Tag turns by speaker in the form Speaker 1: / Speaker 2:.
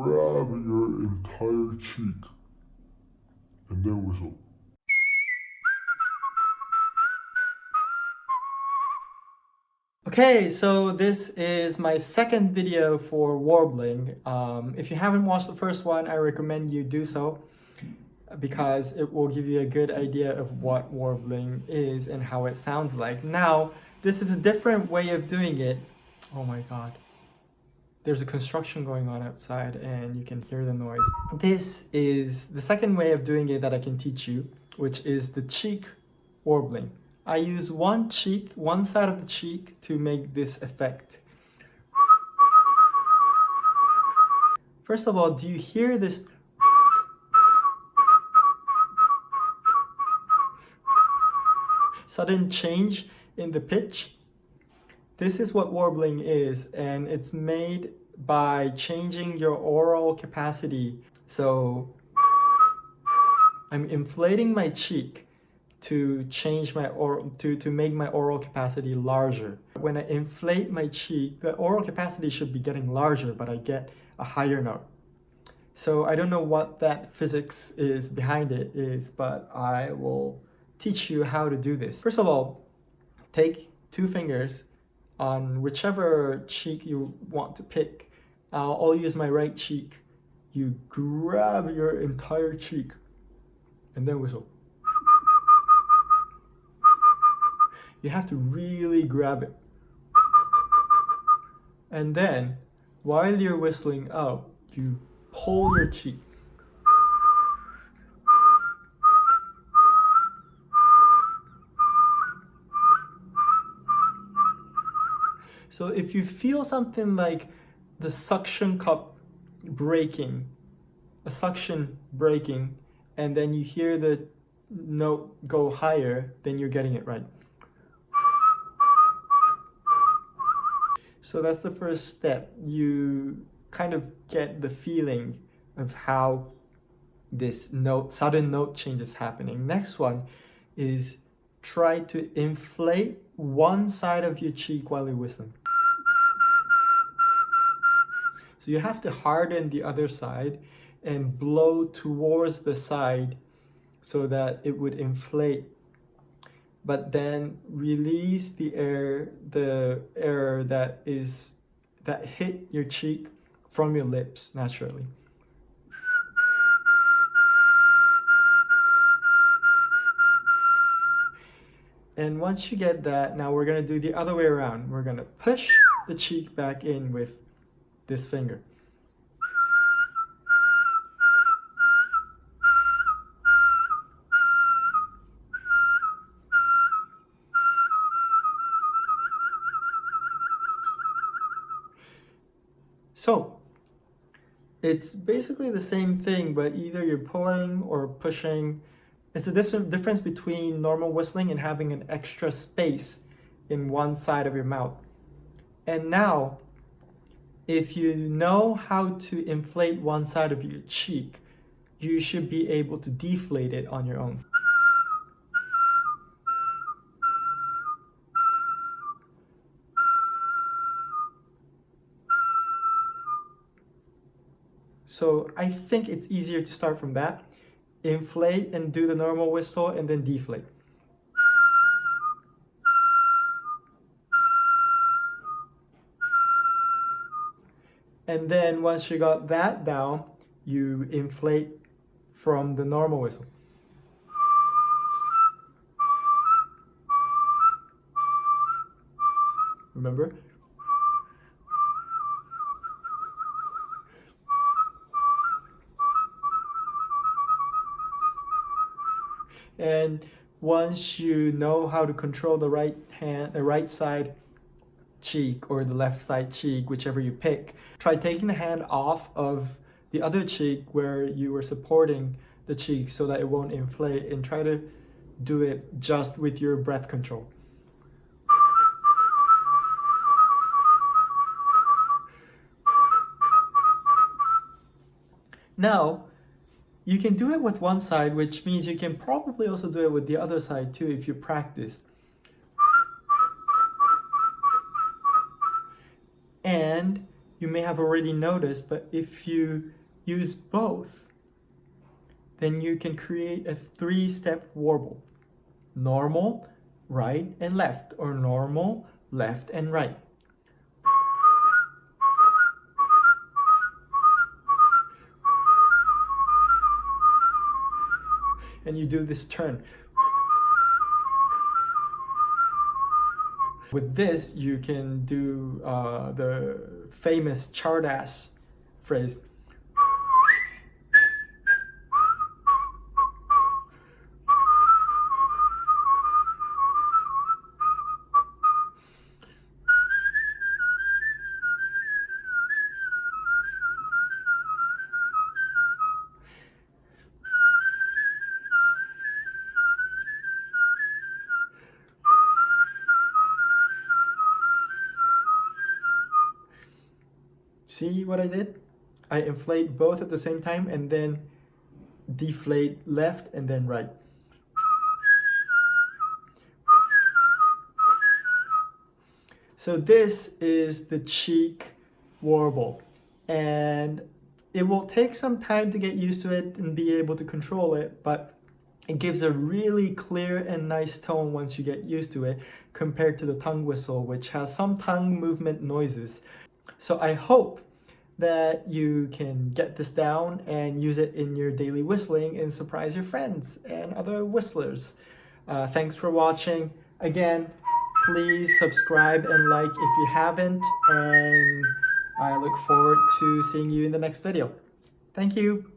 Speaker 1: grab your entire cheek and then whistle.
Speaker 2: Okay, so this is my second video for warbling. If you haven't watched the first one, I recommend you do so because it will give you a good idea of what warbling is and how it sounds like. Now, this is a different way of doing it. Oh my god. There's a construction going on outside and you can hear the noise. This is the second way of doing it that I can teach you, which is the cheek warbling. I use one side of the cheek to make this effect. First of all, do you hear this? Sudden change in the pitch? This is what warbling is, and it's made by changing your oral capacity. So I'm inflating my cheek to change my to make my oral capacity larger. When I inflate my cheek, the oral capacity should be getting larger, but I get a higher note. So I don't know what that physics is behind it is, but I will teach you how to do this. First of all, take 2 fingers on whichever cheek you want to pick. I'll use my right cheek. You grab your entire cheek and then whistle. You have to really grab it. And then, while you're whistling out, you pull your cheek. So if you feel something like the suction cup breaking, a suction breaking, and then you hear the note go higher, then you're getting it right. So that's the first step. You kind of get the feeling of how this sudden note change is happening. Next one is try to inflate one side of your cheek while you're whistling. So you have to harden the other side and blow towards the side so that it would inflate, but then release the air that hit your cheek from your lips naturally. And once you get that, now we're gonna do the other way around. We're gonna push the cheek back in with this finger. So it's basically the same thing, but either you're pulling or pushing. It's the difference between normal whistling and having an extra space in one side of your mouth. And now, if you know how to inflate one side of your cheek, you should be able to deflate it on your own. So I think it's easier to start from that. Inflate and do the normal whistle and then deflate. And then once you got that down, you inflate from the normal whistle. Remember? And once you know how to control the right side cheek or the left side cheek, whichever you pick, try taking the hand off of the other cheek where you were supporting the cheek so that it won't inflate, and try to do it just with your breath control. Now, you can do it with one side, which means you can probably also do it with the other side too if you practice. And you may have already noticed, but if you use both, then you can create a 3-step warble. Normal, right and left, or normal, left and right. And you do this turn. With this, you can do the famous chart-ass phrase. See what I did? I inflate both at the same time and then deflate left and then right. So this is the cheek warble, and it will take some time to get used to it and be able to control it, but it gives a really clear and nice tone once you get used to it, compared to the tongue whistle, which has some tongue movement noises. So I hope that you can get this down and use it in your daily whistling and surprise your friends and other whistlers. Thanks for watching. Again, please subscribe and like if you haven't, and I look forward to seeing you in the next video. Thank you.